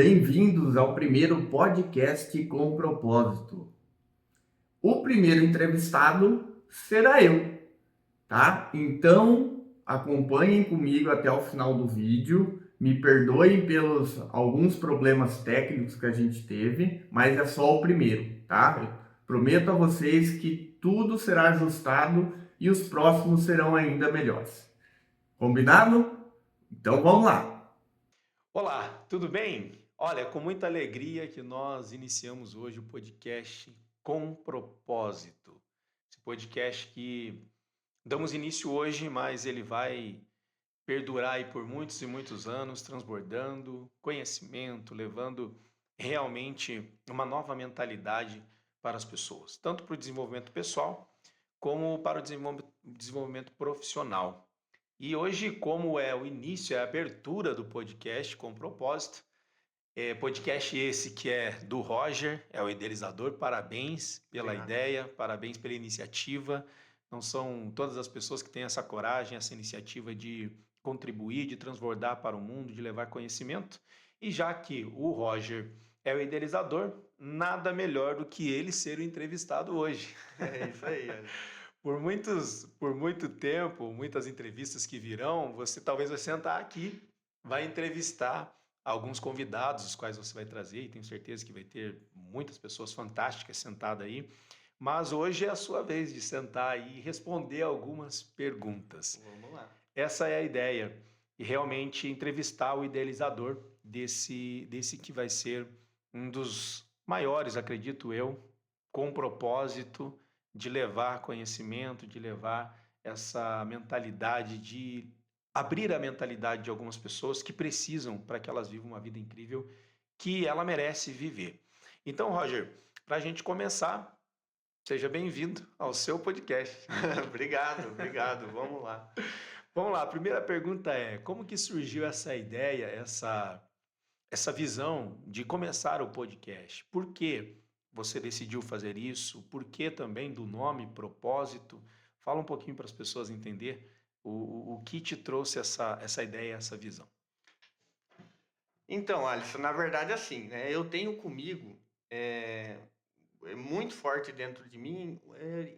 Bem-vindos ao primeiro podcast com propósito. O primeiro entrevistado será eu, tá? Então, acompanhem comigo até o final do vídeo. Me perdoem pelos alguns problemas técnicos que a gente teve, mas é só o primeiro, tá? Eu prometo a vocês que tudo será ajustado e os próximos serão ainda melhores. Combinado? Então vamos lá. Olá, tudo bem? Olha, com muita alegria que nós iniciamos hoje o podcast Com Propósito. Esse podcast que damos início hoje, mas ele vai perdurar aí por muitos e muitos anos, transbordando conhecimento, levando realmente uma nova mentalidade para as pessoas, tanto para o desenvolvimento pessoal como para o desenvolvimento profissional. E hoje, como é o início, é a abertura do podcast Com Propósito, podcast esse que é do Roger, é o idealizador. Parabéns pela Obrigado. ideia, parabéns pela iniciativa. Não são todas as pessoas que têm essa coragem, essa iniciativa de contribuir, de transbordar para o mundo, de levar conhecimento. E já que o Roger é o idealizador, nada melhor do que ele ser o entrevistado hoje. É isso aí, olha. Por muito tempo, muitas entrevistas que virão, você talvez vai sentar aqui, vai entrevistar alguns convidados, os quais você vai trazer, e tenho certeza que vai ter muitas pessoas fantásticas sentadas aí. Mas hoje é a sua vez de sentar aí e responder algumas perguntas. Vamos lá. Essa é a ideia, e realmente entrevistar o idealizador desse que vai ser um dos maiores, acredito eu, com o propósito de levar conhecimento, de levar essa mentalidade, de abrir a mentalidade de algumas pessoas que precisam para que elas vivam uma vida incrível que ela merece viver. Então, Roger, para a gente começar, seja bem-vindo ao seu podcast. Obrigado, obrigado. Vamos lá. Vamos lá, a primeira pergunta é: como que surgiu essa ideia, essa visão de começar o podcast? Por que você decidiu fazer isso? Por que também do nome propósito? Fala um pouquinho para as pessoas entender o que te trouxe essa ideia, essa visão. Então, Alisson, na verdade, assim, né? Eu tenho comigo é muito forte dentro de mim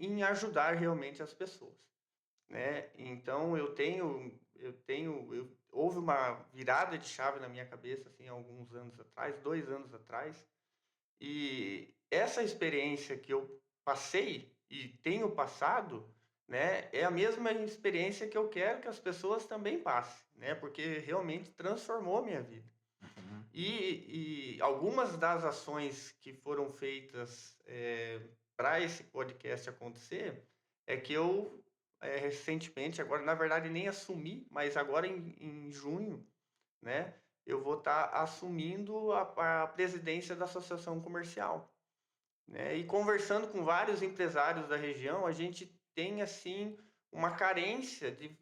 em ajudar realmente as pessoas, né? Então, houve uma virada de chave na minha cabeça, assim, há alguns anos atrás, 2 anos atrás, e essa experiência que eu passei e tenho passado, né, é a mesma experiência que eu quero que as pessoas também passem, né, porque realmente transformou a minha vida. Uhum. E algumas das ações que foram feitas para esse podcast acontecer é que eu recentemente, agora na verdade nem assumi, mas agora em junho, né, eu vou estar assumindo a presidência da associação comercial, né? E conversando com vários empresários da região, a gente tem assim uma carência de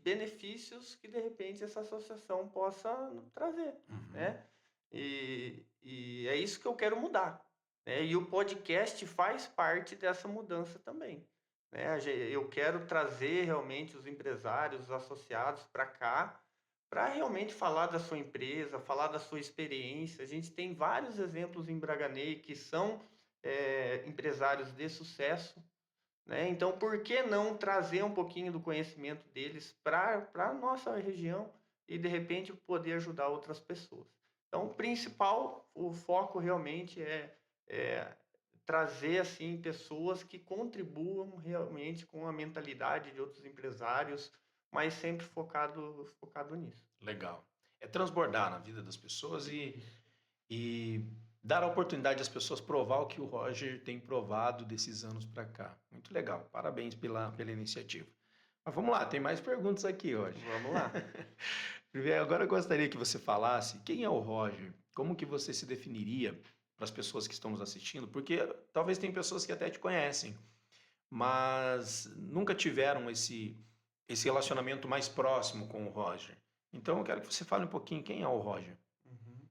benefícios que de repente essa associação possa trazer, Uhum. né? E é isso que eu quero mudar, né? E o podcast faz parte dessa mudança também, né? Eu quero trazer realmente os empresários, os associados para cá, para realmente falar da sua empresa, falar da sua experiência. A gente tem vários exemplos em Braganey que são empresários de sucesso, né? Então, por que não trazer um pouquinho do conhecimento deles para a nossa região e, de repente, poder ajudar outras pessoas? Então, o principal, o foco realmente é trazer assim pessoas que contribuam realmente com a mentalidade de outros empresários, mas sempre focado nisso. Legal. É transbordar na vida das pessoas Isso. e dar a oportunidade às pessoas provar o que o Roger tem provado desses anos para cá. Muito legal. Parabéns pela iniciativa. Mas vamos lá, tem mais perguntas aqui, Roger. Vamos lá. Primeiro, agora eu gostaria que você falasse quem é o Roger, como que você se definiria para as pessoas que estão nos assistindo, porque talvez tem pessoas que até te conhecem, mas nunca tiveram esse relacionamento mais próximo com o Roger. Então eu quero que você fale um pouquinho quem é o Roger. Uhum.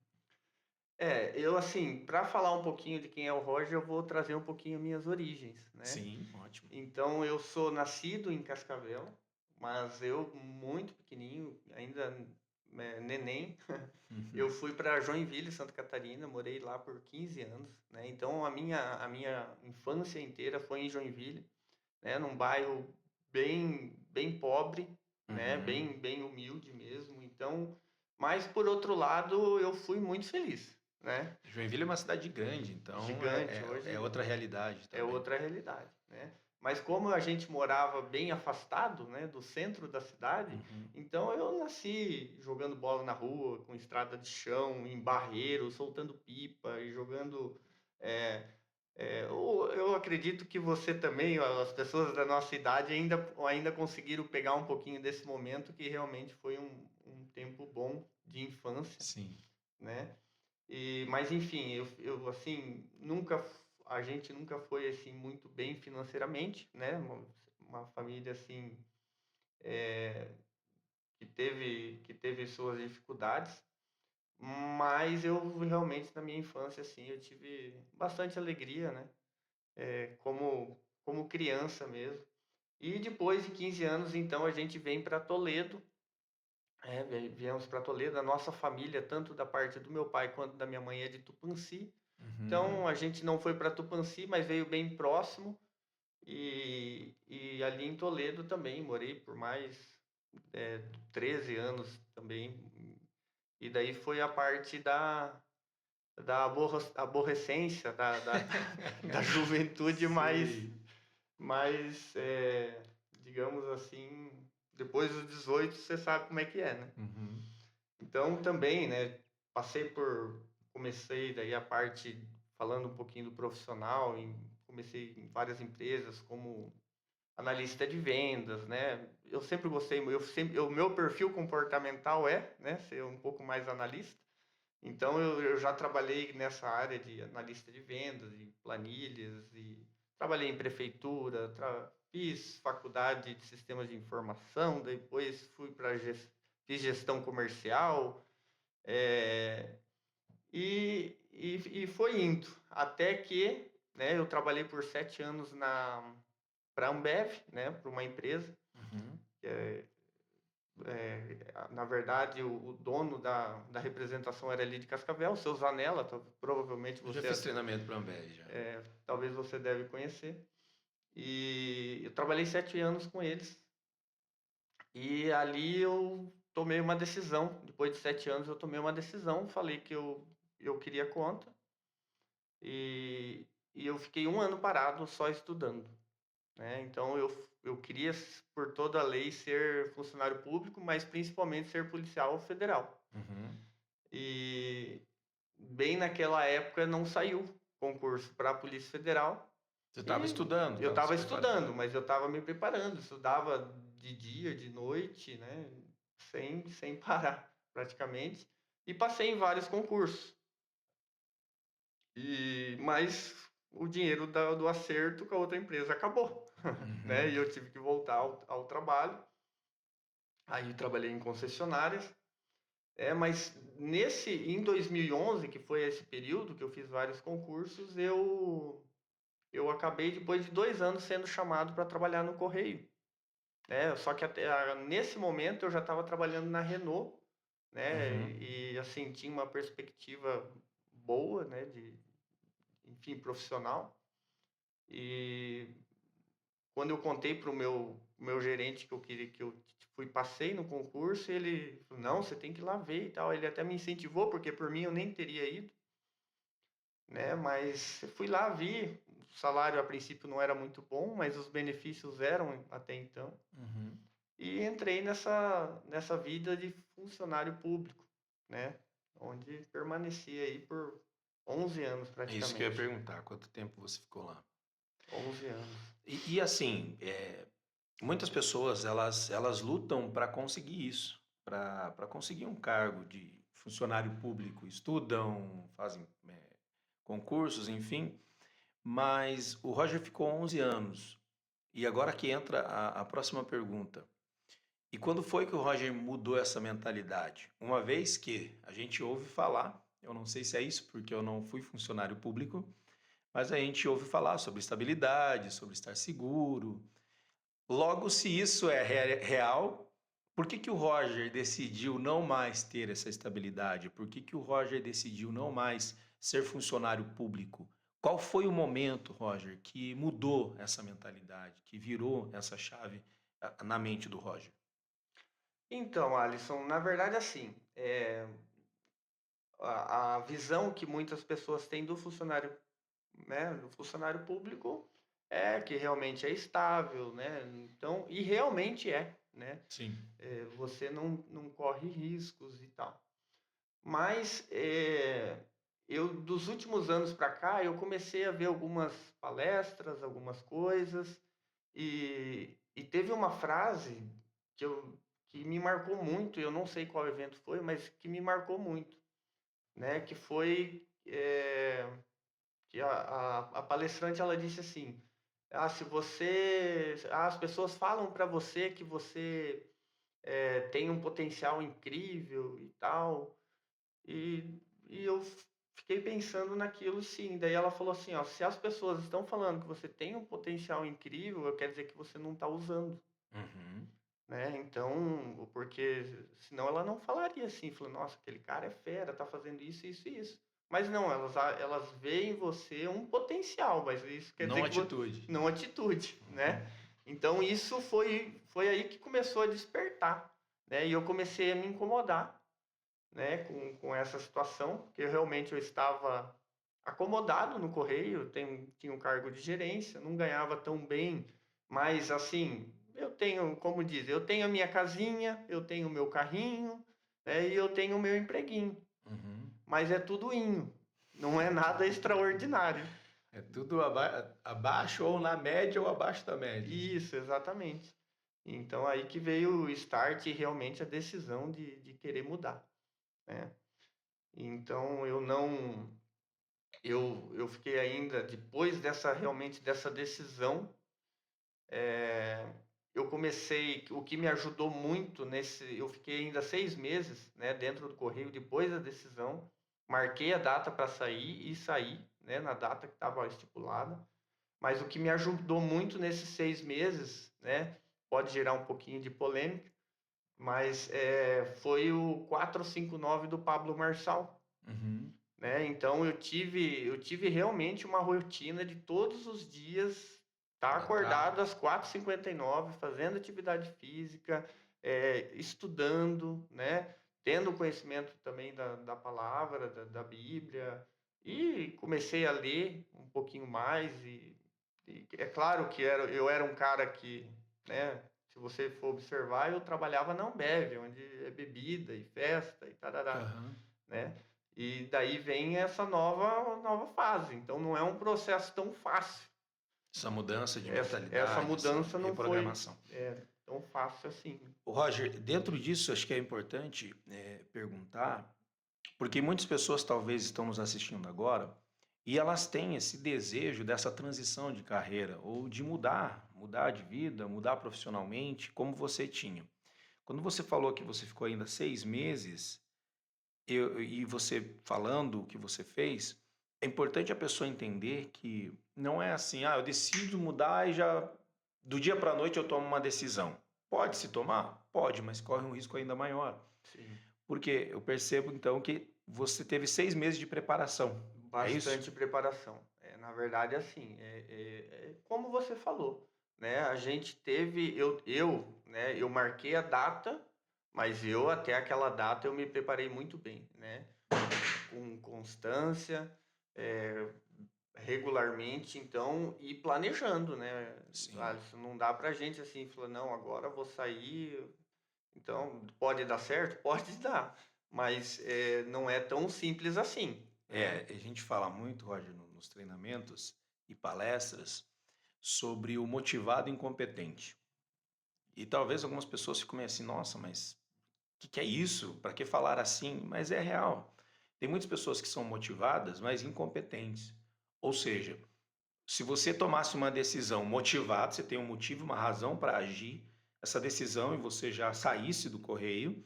Eu assim, para falar um pouquinho de quem é o Roger, eu vou trazer um pouquinho minhas origens, né. Sim, ótimo. Então eu sou nascido em Cascavel, mas eu muito pequenininho, ainda neném, eu Uhum. fui para Joinville, Santa Catarina, morei lá por 15 anos, né? Então a minha infância inteira foi em Joinville, né? Num bairro bem pobre, né? Uhum. Bem humilde mesmo. Então, mas por outro lado, eu fui muito feliz, né? Joinville é uma cidade grande, então Gigante, é hoje outra realidade é também. outra realidade, né? Mas como a gente morava bem afastado, né, do centro da cidade, Uhum. então eu nasci jogando bola na rua, com estrada de chão, em barreiro, soltando pipa e jogando. é, eu acredito que você também, as pessoas da nossa idade, ainda conseguiram pegar um pouquinho desse momento que realmente foi um tempo bom de infância, Sim. né? Mas enfim, eu assim, a gente nunca foi assim muito bem financeiramente, né? Uma família assim que teve suas dificuldades, mas eu realmente na minha infância assim, eu tive bastante alegria, né? Como criança mesmo. E depois de 15 anos, então a gente vem para Toledo. Viemos para Toledo, a nossa família, tanto da parte do meu pai quanto da minha mãe, é de Tupãssi. Uhum. Então a gente não foi para Tupãssi, mas veio bem próximo. E ali em Toledo também morei por mais 13 anos também. E daí foi a parte da aborrecência, da juventude Sei. mais digamos assim, depois dos 18 você sabe como é que é, né? Uhum. Então também, né, comecei daí a parte falando um pouquinho do profissional, comecei em várias empresas como analista de vendas, né? Eu sempre gostei, o meu perfil comportamental né, ser um pouco mais analista. Então eu já trabalhei nessa área de analista de vendas, de planilhas e trabalhei em prefeitura, fiz faculdade de sistemas de informação, depois fiz gestão comercial, é, e foi indo, até que, né, eu trabalhei por 7 anos para a Ambev, né, para uma empresa, Uhum. que na verdade o dono da representação era ali de Cascavel, o seu Zanella, provavelmente Eu já fiz treinamento para a Ambev já. talvez você deve conhecer. E eu trabalhei 7 anos com eles. E ali eu tomei uma decisão. Depois de 7 anos eu tomei uma decisão, falei que eu queria conta. E eu fiquei um ano parado só estudando, né? Então eu queria, por toda a lei, ser funcionário público, mas principalmente ser policial federal. Uhum. E bem naquela época não saiu concurso para a Polícia Federal. Você estava E estudando, eu estava se estava preparando. estudando, mas eu estava me preparando, estudava de dia, de noite, né? Sem parar, praticamente. E passei em vários concursos. Mas o dinheiro do acerto com a outra empresa acabou, né? Uhum. E eu tive que voltar ao trabalho. Aí trabalhei em concessionárias. Mas em 2011, que foi esse período que eu fiz vários concursos, eu acabei depois de 2 anos sendo chamado para trabalhar no Correio, né? Só que nesse momento eu já estava trabalhando na Renault, né? Uhum. E assim tinha uma perspectiva boa, né? Enfim, profissional. E quando eu contei para o meu gerente que eu queria que eu passei no concurso, ele falou, não, você tem que ir lá ver e tal. Ele até me incentivou, porque por mim eu nem teria ido, né? Mas eu fui lá, vi. O salário a princípio não era muito bom, mas os benefícios eram até então. Uhum. E entrei nessa vida de funcionário público, né? Onde permaneci aí por 11 anos É isso que eu ia praticamente. perguntar, quanto tempo você ficou lá? 11 anos. E assim, muitas pessoas elas lutam para conseguir isso, para conseguir um cargo de funcionário público, estudam, fazem concursos, enfim. Mas o Roger ficou 11 anos. E agora que entra a próxima pergunta. E quando foi que o Roger mudou essa mentalidade? Uma vez que a gente ouve falar, eu não sei se é isso porque eu não fui funcionário público, mas a gente ouve falar sobre estabilidade, sobre estar seguro. Logo, se isso é real, Por que que o Roger decidiu não mais ter essa estabilidade? Por que que o Roger decidiu não mais ser funcionário público? Qual foi o momento, Roger, que mudou essa mentalidade, que virou essa chave na mente do Roger? Então, Alisson, na verdade, assim, a visão que muitas pessoas têm do funcionário, né, do funcionário público é que realmente é estável, né? Então, e realmente é, né? Sim. Você não corre riscos e tal. Mas eu, dos últimos anos para cá, eu comecei a ver algumas palestras, algumas coisas, e teve uma frase que, que me marcou muito, eu não sei qual evento foi, mas que me marcou muito, né? Que foi que a palestrante ela disse assim: se você, as pessoas falam para você que você tem um potencial incrível e tal, e, e eu fiquei pensando naquilo, sim. Daí ela falou assim, ó, se as pessoas estão falando que você tem um potencial incrível, quer dizer que você não está usando, Uhum. né? Então, porque senão ela não falaria assim, falou, nossa, aquele cara é fera, tá fazendo isso, isso e isso. Mas não, elas veem em você um potencial, mas isso quer Não dizer que atitude. não atitude, né? Uhum. Então isso foi aí que começou a despertar, né? E eu comecei a me incomodar, né, com essa situação, porque realmente eu estava acomodado no correio, tinha um cargo de gerência, não ganhava tão bem, mas assim, eu tenho, como diz, eu tenho a minha casinha, eu tenho o meu carrinho, né, e eu tenho o meu empreguinho, Uhum. mas é tudo inho, não é nada extraordinário. É tudo abaixo ou na média ou abaixo da média. Isso, exatamente. Então aí que veio o start e realmente a decisão de querer mudar, né? Então eu fiquei ainda, depois dessa realmente dessa decisão, eu comecei, o que me ajudou muito eu fiquei ainda 6 meses, né, dentro do correio depois da decisão, marquei a data para sair e saí, né, na data que estava estipulada, mas o que me ajudou muito nesses 6 meses, né, pode gerar um pouquinho de polêmica, mas foi o 459 do Pablo Marçal, Uhum. né? Então eu tive realmente uma rotina de todos os dias estar Tratar. acordado às 4h59, fazendo atividade física, estudando, né? Tendo conhecimento também da palavra, da Bíblia, e comecei a ler um pouquinho mais, e é claro que eu era um cara que, né? Se você for observar, eu trabalhava na Ambev, onde é bebida e festa e tarará, Aham. né? E daí vem essa nova fase. Então não é um processo tão fácil. Essa mudança de Essa mentalidade, essa mudança não foi reprogramação. tão fácil assim. O Roger, dentro disso, acho que é importante perguntar, porque muitas pessoas talvez estão nos assistindo agora e elas têm esse desejo dessa transição de carreira ou de mudar de vida, mudar profissionalmente, como você tinha. Quando você falou que você ficou ainda 6 meses, e você falando o que você fez, é importante a pessoa entender que não é assim, eu decido mudar e já do dia para a noite eu tomo uma decisão. Pode se tomar? Pode, mas corre um risco ainda maior. Sim. Porque eu percebo então que você teve 6 meses de preparação. É isso? Bastante preparação. Na verdade, assim, como você falou, né? A gente teve, né? Eu marquei a data, mas eu até aquela data eu me preparei muito bem, né? Com constância, é, regularmente, então, e planejando, né? Sim. Isso não dá pra gente assim, falar, não, agora eu vou sair. Então, pode dar certo? Pode dar, mas não é tão simples assim, né? A gente fala muito, Roger, nos treinamentos e palestras sobre o motivado incompetente. E talvez algumas pessoas fiquem meio assim, nossa, mas que é isso? Para que falar assim? Mas é real. Tem muitas pessoas que são motivadas, mas incompetentes. Ou seja, se você tomasse uma decisão motivada, você tem um motivo, uma razão para agir, essa decisão e você já saísse do correio,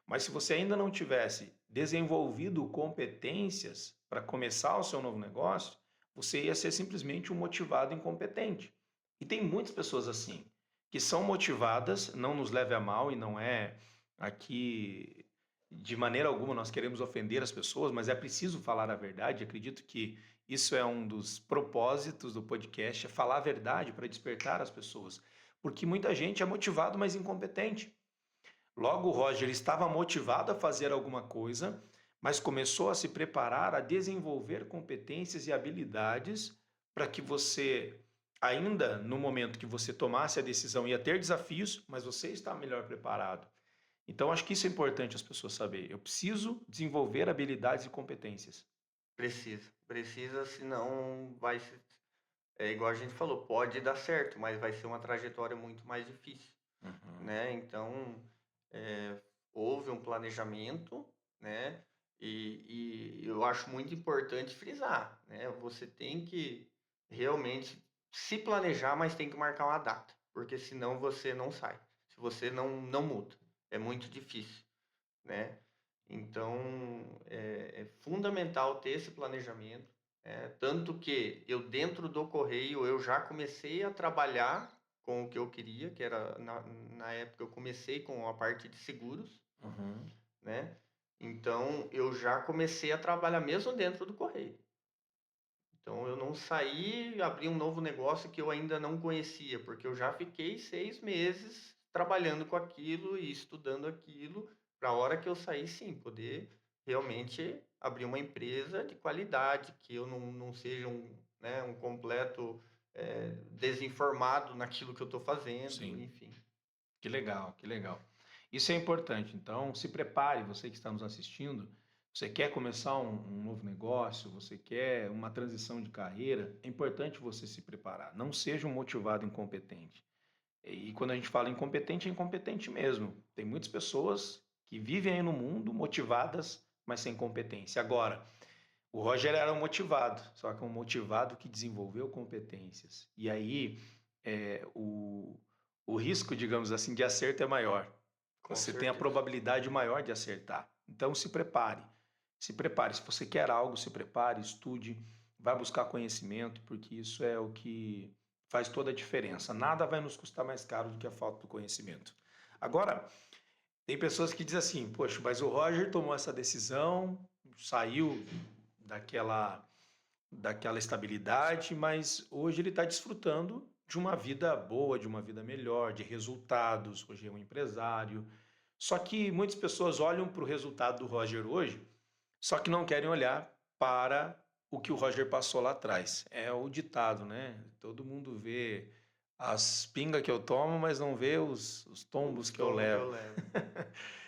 mas se você ainda não tivesse desenvolvido competências para começar o seu novo negócio, você ia ser simplesmente um motivado incompetente. E tem muitas pessoas assim. que são motivadas, não nos leve a mal e não é aqui de maneira alguma nós queremos ofender as pessoas, mas é preciso falar a verdade. Acredito que isso é um dos propósitos do podcast, é falar a verdade para despertar as pessoas, porque muita gente é motivado, mas incompetente. Logo, o Roger estava motivado a fazer alguma coisa, mas começou a se preparar, a desenvolver competências e habilidades para que você, ainda no momento que você tomasse a decisão, ia ter desafios, mas você está melhor preparado. Então, acho que isso é importante as pessoas saberem. Eu preciso desenvolver habilidades e competências. Precisa, senão vai ser, é igual a gente falou, pode dar certo, mas vai ser uma trajetória muito mais difícil, Uhum. né? Então, é, houve um planejamento, né? E eu acho muito importante frisar, né? Você tem que realmente se planejar, mas tem que marcar uma data, porque senão você não sai, se você não muda, é muito difícil, né? Então, é fundamental ter esse planejamento, tanto que eu dentro do correio eu já comecei a trabalhar com o que eu queria, que era na época eu comecei com a parte de seguros, Uhum. né? Então eu já comecei a trabalhar mesmo dentro do correio. Então eu não saí e abri um novo negócio que eu ainda não conhecia, porque eu já fiquei 6 meses trabalhando com aquilo e estudando aquilo, para a hora que eu sair, sim, poder realmente abrir uma empresa de qualidade, que eu não seja um completo desinformado naquilo que eu estou fazendo, Sim. enfim. Que legal, que legal. Isso é importante. Então, se prepare, você que está nos assistindo. Você quer começar um novo negócio, você quer uma transição de carreira, é importante você se preparar. Não seja um motivado incompetente. E quando a gente fala incompetente, é incompetente mesmo. Tem muitas pessoas que vivem aí no mundo motivadas, mas sem competência. Agora, o Roger era um motivado, só que um motivado que desenvolveu competências. E aí, o risco, digamos assim, de acerto é maior. Com Você tem a certeza. probabilidade maior de acertar. Então, se prepare. Se prepare. Se você quer algo, se prepare, estude, vá buscar conhecimento, porque isso é o que faz toda a diferença. Nada vai nos custar mais caro do que a falta do conhecimento. Agora, tem pessoas que dizem assim: poxa, mas o Roger tomou essa decisão, saiu daquela daquela estabilidade, mas hoje ele está desfrutando de uma vida boa, de uma vida melhor, de resultados. Hoje é um empresário. Só que muitas pessoas olham para o resultado do Roger hoje, só que não querem olhar para o que o Roger passou lá atrás. É o ditado, né? Todo mundo vê as pingas que eu tomo, mas não vê os tombos Os que eu tombos que levo. eu levo.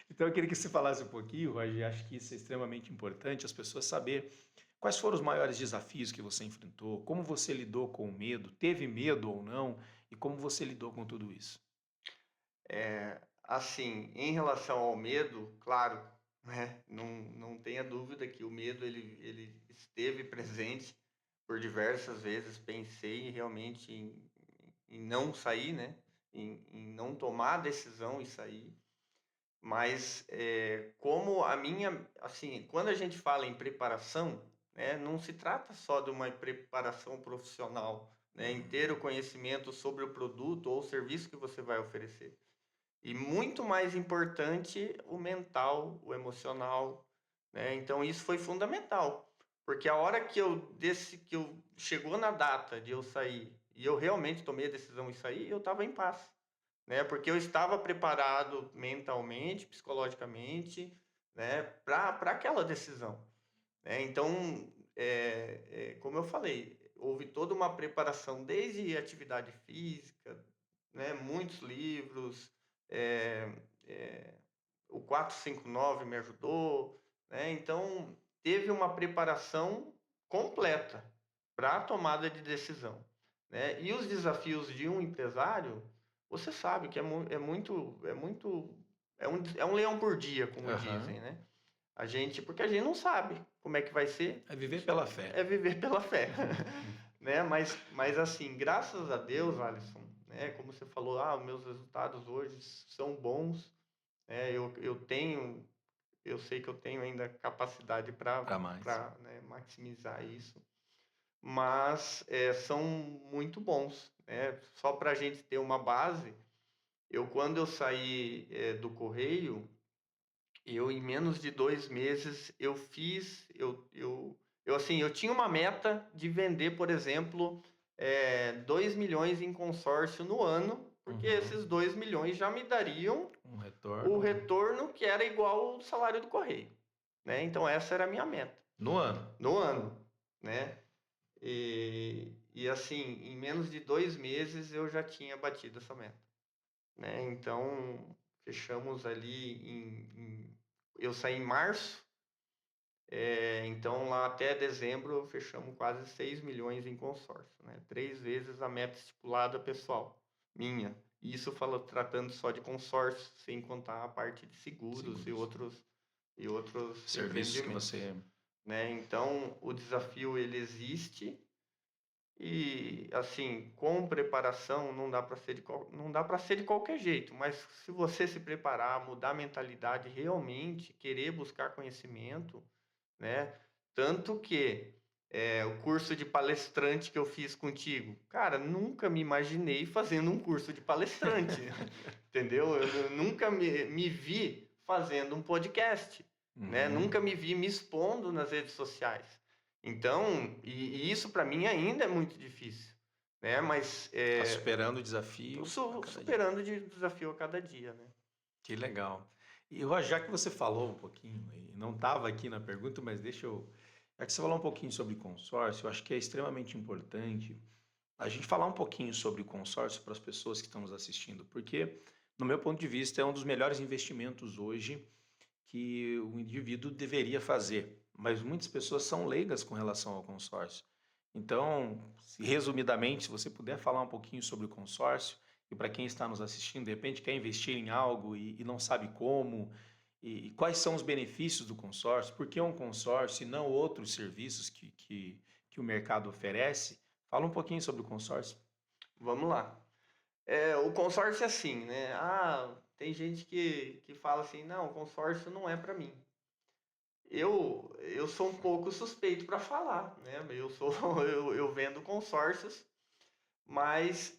Então eu queria que você falasse um pouquinho, Roger. Acho que isso é extremamente importante, as pessoas saber quais foram os maiores desafios que você enfrentou, como você lidou com o medo, teve medo ou não, e como você lidou com tudo isso. Assim, em relação ao medo, claro, né, não tenha dúvida que o medo ele esteve presente por diversas vezes. Pensei realmente em não sair, né, em não tomar a decisão e sair. Mas como a minha, assim, quando a gente fala em preparação, né, não se trata só de uma preparação profissional, né, em ter o conhecimento sobre o produto ou o serviço que você vai oferecer. E muito mais importante o mental, o emocional, né? Então isso foi fundamental, porque a hora que que eu chegou na data de eu sair e eu realmente tomei a decisão de sair, eu estava em paz, né? Porque eu estava preparado mentalmente, psicologicamente, né, para aquela decisão, né? Então, como eu falei, houve toda uma preparação desde atividade física, né, muitos livros, eh eh, o 459 me ajudou, né, então teve uma preparação completa para a tomada de decisão, né. E os desafios de um empresário, você sabe que é um leão por dia, como Aham. dizem, né. Porque a gente não sabe como é que vai ser, É viver pela fé. é viver pela fé. Né, mas assim, graças a Deus, Alisson, né, como você falou: "Ah, os meus resultados hoje são bons", né, eu sei que eu tenho ainda capacidade para Para mais. né, maximizar isso, mas, são muito bons, né. Só para a gente ter uma base, Quando eu saí do Correio, em menos de 2 meses, eu tinha uma meta de vender, por exemplo, 2 milhões em consórcio no ano, porque Uhum. esses 2 milhões já me dariam Um o retorno retorno que era igual ao salário do Correio, né? Então essa era a minha meta no ano. no ano, né? E assim, em menos de 2 meses eu já tinha batido essa meta, né? Então fechamos ali eu saí em março, então lá até dezembro fechamos quase 6 milhões em consórcio, né? 3 vezes a meta estipulada pessoal, minha. Isso tratando só de consórcio, sem contar a parte de seguros e Seguros. outros Serviços que empreendimentos, você. né? Então o desafio ele existe e assim, com preparação não dá para ser de qualquer jeito, mas se você se preparar, mudar a mentalidade, realmente querer buscar conhecimento, né? Tanto que o curso de palestrante que eu fiz contigo, cara, nunca me imaginei fazendo um curso de palestrante, entendeu? Eu nunca me vi fazendo um podcast, né? Uhum. Nunca me vi me expondo nas redes sociais. Então, e isso para mim ainda é muito difícil, né? Mas Tá superando o tô desafio a cada dia. superando de desafio a cada dia, né? Que legal. E Roger, já que você falou um pouquinho, e não estava aqui na pergunta, mas deixa eu. Já que você falou um pouquinho sobre consórcio, eu acho que é extremamente importante a gente falar um pouquinho sobre o consórcio para as pessoas que estão nos assistindo, porque, no meu ponto de vista, é um dos melhores investimentos hoje que o indivíduo deveria fazer. Mas muitas pessoas são leigas com relação ao consórcio. Então, resumidamente, se você puder falar um pouquinho sobre o consórcio, e para quem está nos assistindo, de repente quer investir em algo e não sabe como, e quais são os benefícios do consórcio, por que um consórcio e não outros serviços que o mercado oferece, fala um pouquinho sobre o consórcio. Vamos lá. O consórcio é assim, né? Ah, tem gente que fala assim, não, o consórcio não é para mim. Eu sou um pouco suspeito para falar, né? Eu vendo consórcios, mas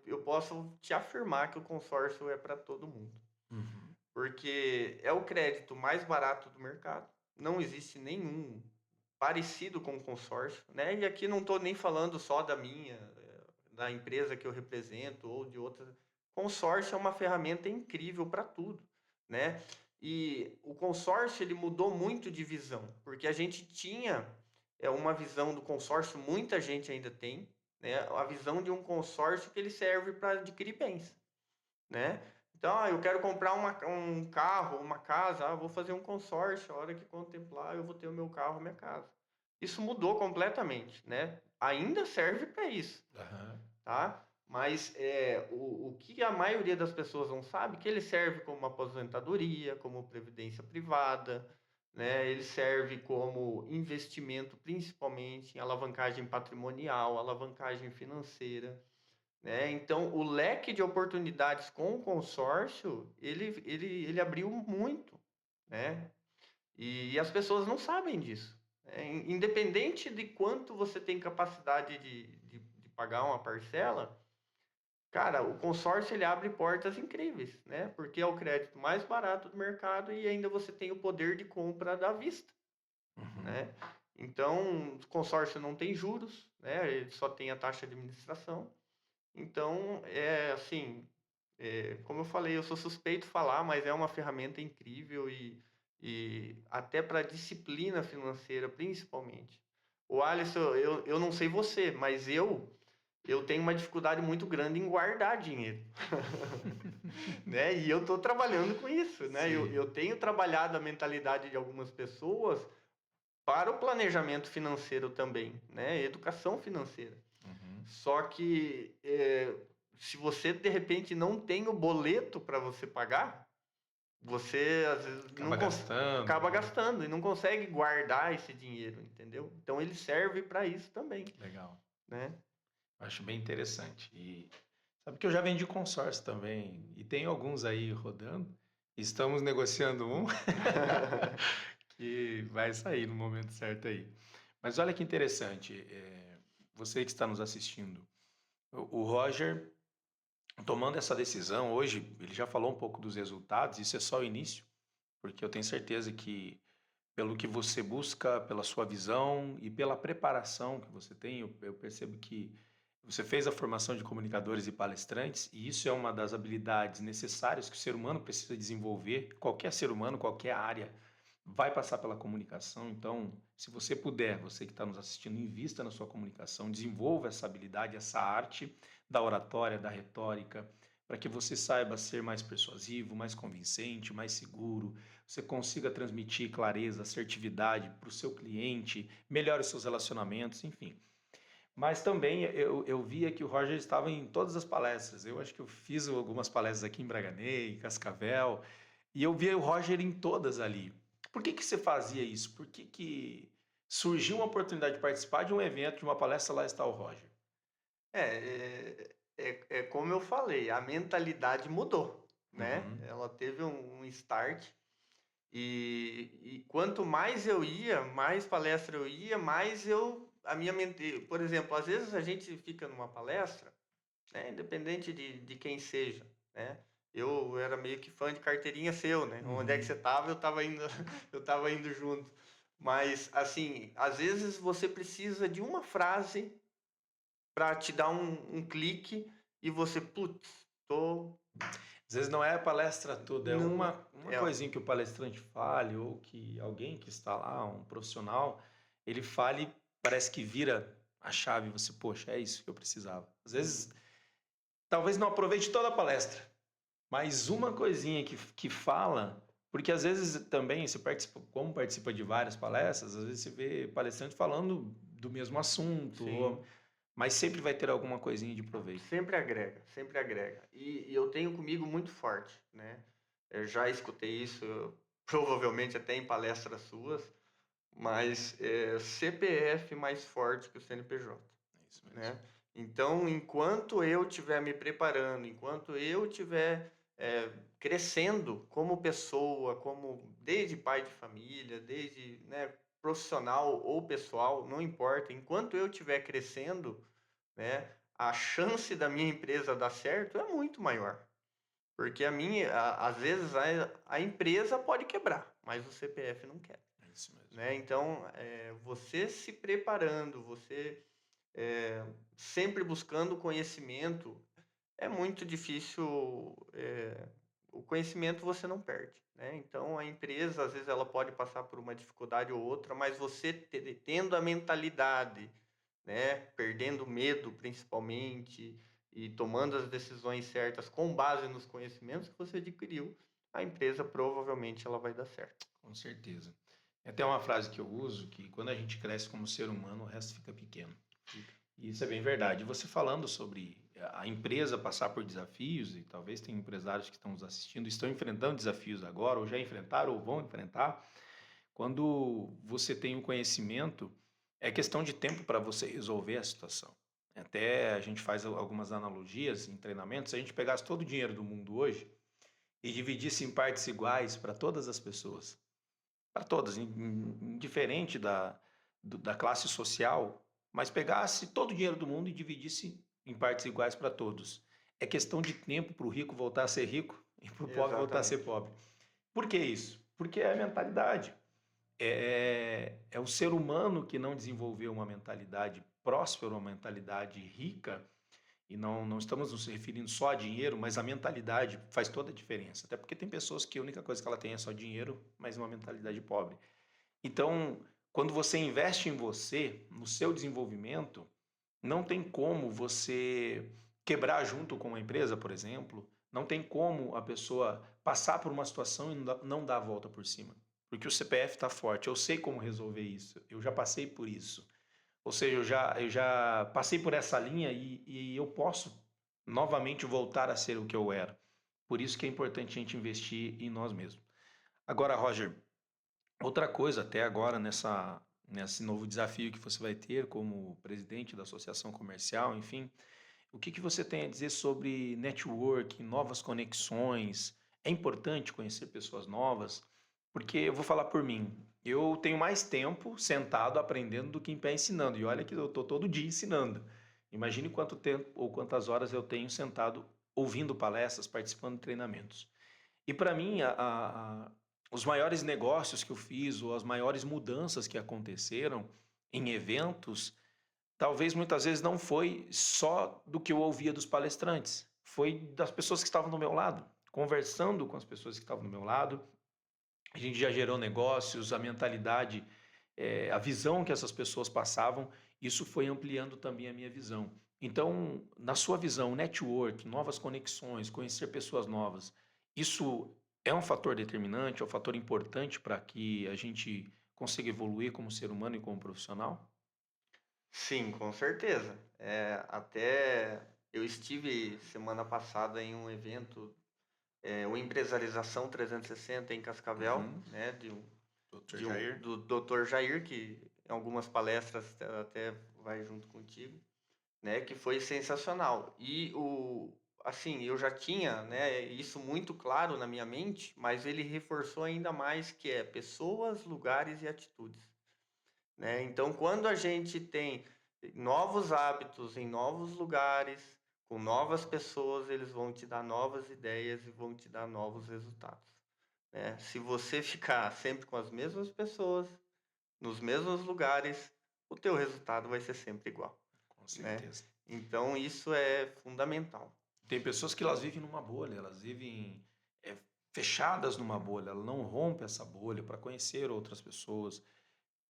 eu posso te afirmar que o consórcio é para todo mundo, Uhum. porque é o crédito mais barato do mercado. Não existe nenhum parecido com o consórcio, né? E aqui não estou nem falando só da empresa que eu represento ou de outra. Consórcio é uma ferramenta incrível para tudo, né? E o consórcio ele mudou muito de visão, porque a gente tinha uma visão do consórcio, muita gente ainda tem, né? A visão de um consórcio que ele serve para adquirir bens, né? Então, eu quero comprar um carro, uma casa, vou fazer um consórcio, a hora que contemplar, eu vou ter o meu carro, a minha casa. Isso mudou completamente, né? Ainda serve para isso, Aham. tá? Mas o que a maioria das pessoas não sabe, que ele serve como aposentadoria, como previdência privada, né? Ele serve como investimento, principalmente em alavancagem patrimonial, alavancagem financeira, né? Então, o leque de oportunidades com o consórcio, ele abriu muito, né? E as pessoas não sabem disso, né? Independente de quanto você tem capacidade de pagar uma parcela, cara, o consórcio ele abre portas incríveis, né? Porque é o crédito mais barato do mercado e ainda você tem o poder de compra à vista, Uhum. né? Então, o consórcio não tem juros, né? Ele só tem a taxa de administração. Então, assim, como eu falei, eu sou suspeito de falar, mas é uma ferramenta incrível e até para disciplina financeira, principalmente. O Alisson, eu não sei você, mas eu tenho uma dificuldade muito grande em guardar dinheiro, né? E eu estou trabalhando com isso, né? Sim. Eu tenho trabalhado a mentalidade de algumas pessoas para o planejamento financeiro também, né? Educação financeira. Uhum. Só que se você de repente não tem o boleto para você pagar, você às vezes não Acaba gastando, acaba né? gastando e não consegue guardar esse dinheiro, entendeu? Então ele serve para isso também, Legal. né? Acho bem interessante. E sabe que eu já vendi consórcio também, e tem alguns aí rodando. Estamos negociando um que vai sair no momento certo aí. Mas olha que interessante, você que está nos assistindo, o Roger tomando essa decisão, hoje ele já falou um pouco dos resultados, isso é só o início, porque eu tenho certeza que pelo que você busca, pela sua visão e pela preparação que você tem, eu percebo que você fez a formação de comunicadores e palestrantes, e isso é uma das habilidades necessárias que o ser humano precisa desenvolver. Qualquer ser humano, qualquer área, vai passar pela comunicação. Então, se você puder, você que está nos assistindo, invista na sua comunicação, desenvolva essa habilidade, essa arte da oratória, da retórica, para que você saiba ser mais persuasivo, mais convincente, mais seguro, você consiga transmitir clareza, assertividade para o seu cliente, melhore os seus relacionamentos, enfim. Mas também eu via que o Roger estava em todas as palestras. Eu acho que eu fiz algumas palestras aqui em Braganey, em Cascavel, e eu via o Roger em todas ali. Por que que você fazia isso? Por que que surgiu uma oportunidade de participar de um evento, de uma palestra, lá está o Roger? É como eu falei, a mentalidade mudou, né? Uhum, Ela teve um start e quanto mais eu ia, mais palestra eu ia, mais a minha mente, por exemplo, às vezes a gente fica numa palestra, né? Independente de quem seja, né? Eu era meio que fã de carteirinha seu, né? Onde é que uhum. você estava, eu estava indo, eu estava indo junto. Mas assim, às vezes você precisa de uma frase para te dar um clique e você, putz, tô. Às vezes não é a palestra toda, é Não. uma É, coisinha que o palestrante fale, ou que alguém que está lá, um profissional, ele fale, parece que vira a chave, você, poxa, é isso que eu precisava. Às vezes, uhum. talvez não aproveite toda a palestra, mas uma coisinha que fala, porque às vezes também, você participa, como participa de várias palestras, às vezes você vê palestrante falando do mesmo assunto, Sim, mas sempre vai ter alguma coisinha de proveito. sempre agrega, sempre agrega. E eu tenho comigo muito forte, né? Eu já escutei isso, provavelmente até em palestras suas, mas CPF mais forte que o CNPJ, É isso mesmo. né? Então, enquanto eu estiver me preparando, enquanto eu estiver crescendo como pessoa, como desde pai de família, desde, né, profissional ou pessoal, não importa, enquanto eu estiver crescendo, né, a chance da minha empresa dar certo é muito maior. Porque às vezes a empresa pode quebrar, mas o CPF não quebra, É isso mesmo. né? Então, você se preparando, você sempre buscando conhecimento, é muito difícil. O conhecimento você não perde, né? Então, a empresa, às vezes, ela pode passar por uma dificuldade ou outra, mas você tendo a mentalidade, né? Perdendo medo, principalmente, e tomando as decisões certas com base nos conhecimentos que você adquiriu, a empresa provavelmente ela vai dar certo. Com certeza. É até uma frase que eu uso, que quando a gente cresce como ser humano, o resto fica pequeno. Fica. E isso é bem verdade. Você falando sobre a empresa passar por desafios, e talvez tem empresários que estão nos assistindo, estão enfrentando desafios agora, ou já enfrentaram, ou vão enfrentar. Quando você tem o conhecimento, é questão de tempo para você resolver a situação. Até a gente faz algumas analogias em treinamentos. Se a gente pegasse todo o dinheiro do mundo hoje e dividisse em partes iguais para todas as pessoas, para todas, indiferente da classe social, mas pegasse todo o dinheiro do mundo e dividisse em partes iguais para todos. É questão de tempo para o rico voltar a ser rico e para o pobre voltar a ser Exatamente. pobre. Por que isso? Porque é a mentalidade. É o ser humano que não desenvolveu uma mentalidade próspera, uma mentalidade rica, e não estamos nos referindo só a dinheiro, mas a mentalidade faz toda a diferença. Até porque tem pessoas que a única coisa que ela tem é só dinheiro, mas uma mentalidade pobre. Então, quando você investe em você, no seu desenvolvimento, não tem como você quebrar junto com a empresa, por exemplo. Não tem como a pessoa passar por uma situação e não dar a volta por cima. Porque o CPF está forte. Eu sei como resolver isso. Eu já passei por isso. Ou seja, eu já passei por essa linha e eu posso novamente voltar a ser o que eu era. Por isso que é importante a gente investir em nós mesmos. Agora, Roger, outra coisa, até agora, nesse novo desafio que você vai ter como presidente da associação comercial, enfim, o que que você tem a dizer sobre network, novas conexões? É importante conhecer pessoas novas? Porque eu vou falar por mim, eu tenho mais tempo sentado aprendendo do que em pé ensinando, e olha que eu estou todo dia ensinando. Imagine quanto tempo ou quantas horas eu tenho sentado ouvindo palestras, participando de treinamentos. E para mim, os maiores negócios que eu fiz, ou as maiores mudanças que aconteceram em eventos, talvez muitas vezes não foi só do que eu ouvia dos palestrantes, foi das pessoas que estavam do meu lado. Conversando com as pessoas que estavam do meu lado, a gente já gerou negócios, a mentalidade, a visão que essas pessoas passavam, isso foi ampliando também a minha visão. Então, na sua visão, network, novas conexões, conhecer pessoas novas, isso é um fator determinante, é um fator importante para que a gente consiga evoluir como ser humano e como profissional? Sim, com certeza. Até eu estive semana passada em um evento, o Empresarização 360 em Cascavel, Uhum. né, Dr. Jair? do Dr. Jair, que em algumas palestras até vai junto contigo, né, que foi sensacional. Assim, eu já tinha, né, isso muito claro na minha mente, mas ele reforçou ainda mais que é pessoas, lugares e atitudes, né? Então, quando a gente tem novos hábitos em novos lugares, com novas pessoas, eles vão te dar novas ideias e vão te dar novos resultados, né? Se você ficar sempre com as mesmas pessoas, nos mesmos lugares, o teu resultado vai ser sempre igual, Com né? certeza. Então, isso é fundamental. Tem pessoas que elas vivem numa bolha, elas vivem fechadas numa bolha, ela não rompe essa bolha para conhecer outras pessoas,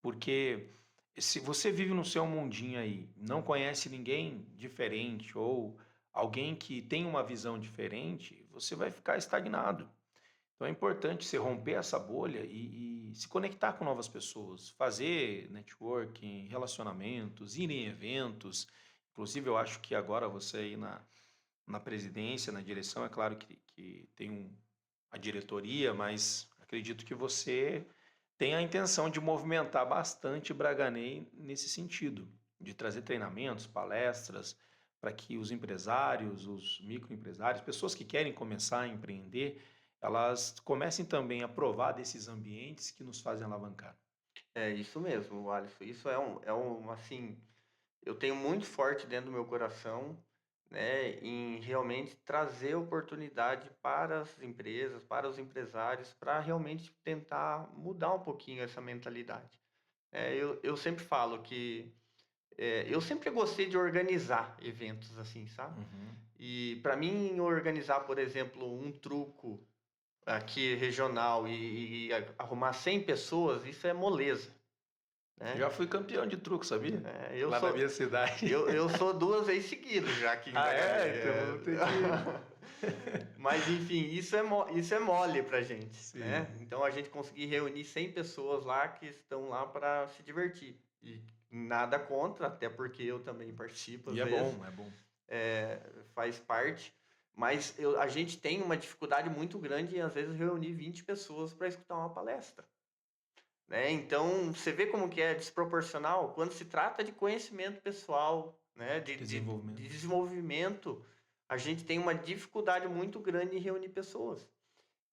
porque se você vive no seu mundinho aí, não conhece ninguém diferente ou alguém que tem uma visão diferente, você vai ficar estagnado. Então é importante você romper essa bolha e se conectar com novas pessoas, fazer networking, relacionamentos, ir em eventos. Inclusive, eu acho que agora você aí na presidência, na direção, é claro que tem a diretoria, mas acredito que você tem a intenção de movimentar bastante Braganey nesse sentido, de trazer treinamentos, palestras, para que os empresários, os microempresários, pessoas que querem começar a empreender, elas comecem também a provar desses ambientes que nos fazem alavancar. É isso mesmo, Alisson. Isso assim, eu tenho muito forte dentro do meu coração, né, em realmente trazer oportunidade para as empresas, para os empresários, para realmente tentar mudar um pouquinho essa mentalidade. Eu sempre falo que eu sempre gostei de organizar eventos assim, sabe? Uhum. E para mim organizar, por exemplo, um truco aqui regional e arrumar 100 pessoas, isso é moleza, né? Já fui campeão de truco, sabia? É, eu Lá na sou minha cidade. eu sou 2 vezes seguido já aqui em Ah, Braganê. é? Então vamos ter que. Mas enfim, isso é mole pra gente, Sim. né? Então a gente conseguir reunir 100 pessoas lá que estão lá para se divertir. E nada contra, até porque eu também participo às E é vezes, bom, é bom. faz parte. Mas a gente tem uma dificuldade muito grande em às vezes reunir 20 pessoas para escutar uma palestra, né? Então, você vê como que é desproporcional quando se trata de conhecimento pessoal, né? De Desenvolvimento. desenvolvimento, a gente tem uma dificuldade muito grande em reunir pessoas.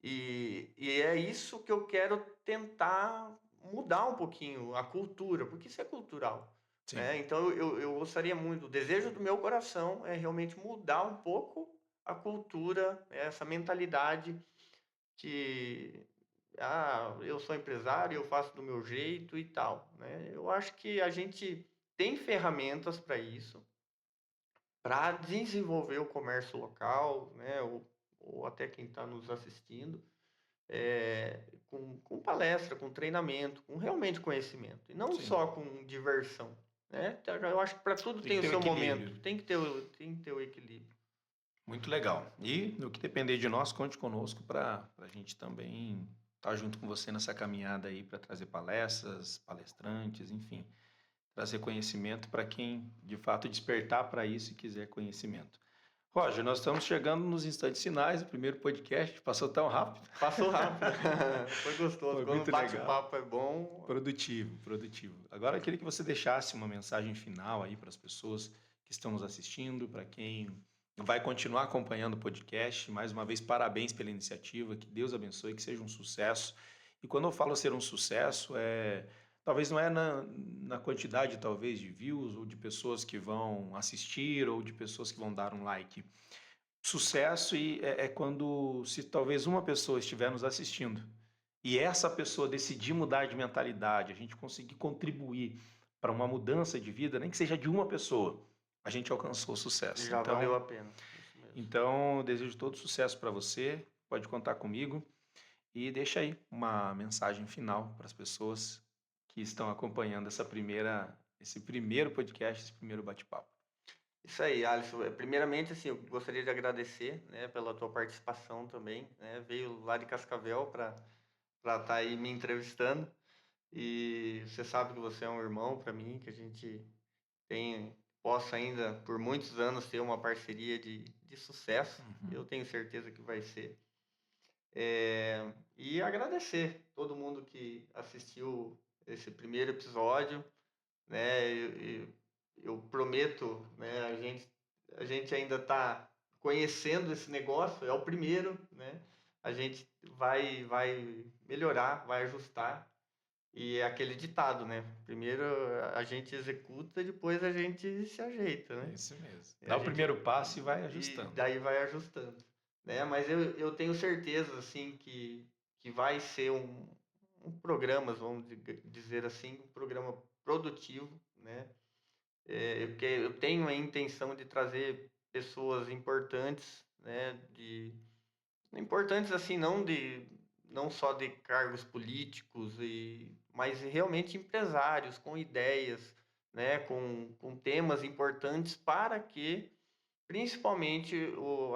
E é isso que eu quero tentar mudar um pouquinho a cultura, porque isso é cultural, Sim. né? Então, eu gostaria muito, o desejo do meu coração é realmente mudar um pouco a cultura, né, essa mentalidade que eu sou empresário, eu faço do meu jeito e tal, né? Eu acho que a gente tem ferramentas para isso, para desenvolver o comércio local, né? Ou até quem está nos assistindo, com palestra, com treinamento, com realmente conhecimento, e não Sim. só com diversão, né? Então, eu acho que para tudo Tem tem que o ter um seu momento, equilíbrio. tem que ter o equilíbrio. Muito legal. E no que depender de nós, conte conosco para a gente também estar junto com você nessa caminhada aí para trazer palestras, palestrantes, enfim, trazer conhecimento para quem de fato despertar para isso e quiser conhecimento. Roger, nós estamos chegando nos instantes finais do primeiro podcast, passou tão rápido. Passou rápido, foi gostoso. Foi Quando o muito legal. bate-papo é bom, Produtivo, produtivo. Agora eu queria que você deixasse uma mensagem final aí para as pessoas que estão nos assistindo, para quem vai continuar acompanhando o podcast. Mais uma vez, parabéns pela iniciativa, que Deus abençoe, que seja um sucesso. E quando eu falo ser um sucesso, talvez não é na quantidade, talvez, de views ou de pessoas que vão assistir ou de pessoas que vão dar um like. Sucesso é quando, se talvez uma pessoa estiver nos assistindo e essa pessoa decidir mudar de mentalidade, a gente conseguir contribuir para uma mudança de vida, nem que seja de uma pessoa, a gente alcançou o sucesso. Já valeu a pena. Isso mesmo. Então, eu desejo todo sucesso para você, pode contar comigo e deixa aí uma mensagem final para as pessoas que estão acompanhando esse primeiro podcast, esse primeiro bate-papo. Isso aí, Alisson. Primeiramente, assim, eu gostaria de agradecer, né, pela tua participação também, né? Veio lá de Cascavel para estar aí me entrevistando. E você sabe que você é um irmão para mim, que a gente possa ainda por muitos anos ter uma parceria de sucesso. Eu tenho certeza que vai ser. E agradecer todo mundo que assistiu esse primeiro episódio, né? Eu prometo, né? A gente ainda está conhecendo esse negócio, é o primeiro, né? A gente vai melhorar, vai ajustar. E é aquele ditado, né? Primeiro a gente executa, depois a gente se ajeita, É né? isso mesmo. E Dá a o gente primeiro passo e vai e ajustando. daí vai ajustando, né? Mas eu tenho certeza, assim, que vai ser um programa, vamos dizer assim, um programa produtivo, né? Porque eu tenho a intenção de trazer pessoas importantes, né? Importantes assim, não só de cargos políticos mas realmente empresários com ideias, né? Com temas importantes para que principalmente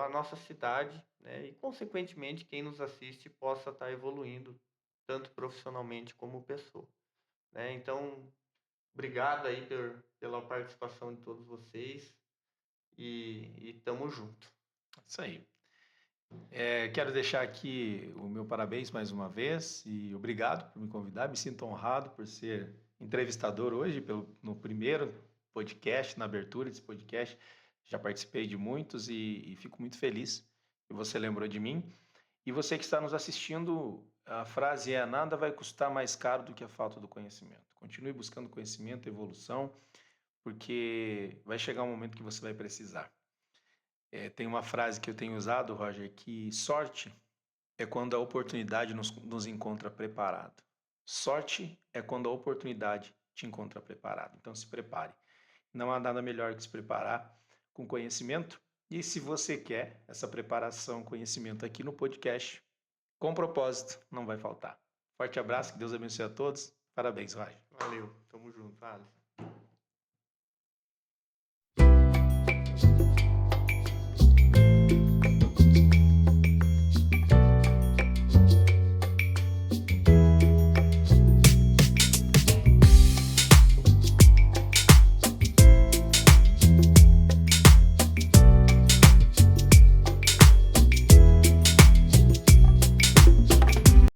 a nossa cidade, né? E consequentemente quem nos assiste possa estar evoluindo tanto profissionalmente como pessoa, né? Então, obrigado aí pela participação de todos vocês e tamo junto. Isso aí. Quero deixar aqui o meu parabéns mais uma vez e obrigado por me convidar. Me sinto honrado por ser entrevistador hoje no primeiro podcast, na abertura desse podcast. Já participei de muitos e fico muito feliz que você lembrou de mim. E você que está nos assistindo, a frase é: nada vai custar mais caro do que a falta do conhecimento. Continue buscando conhecimento, evolução, porque vai chegar um momento que você vai precisar. Tem uma frase que eu tenho usado, Roger, que sorte é quando a oportunidade nos encontra preparado. Sorte é quando a oportunidade te encontra preparado. Então se prepare. Não há nada melhor que se preparar com conhecimento. E se você quer essa preparação, conhecimento aqui no podcast, com propósito, não vai faltar. Forte abraço, que Deus abençoe a todos. Parabéns, Roger. Valeu, tamo junto, Alisson.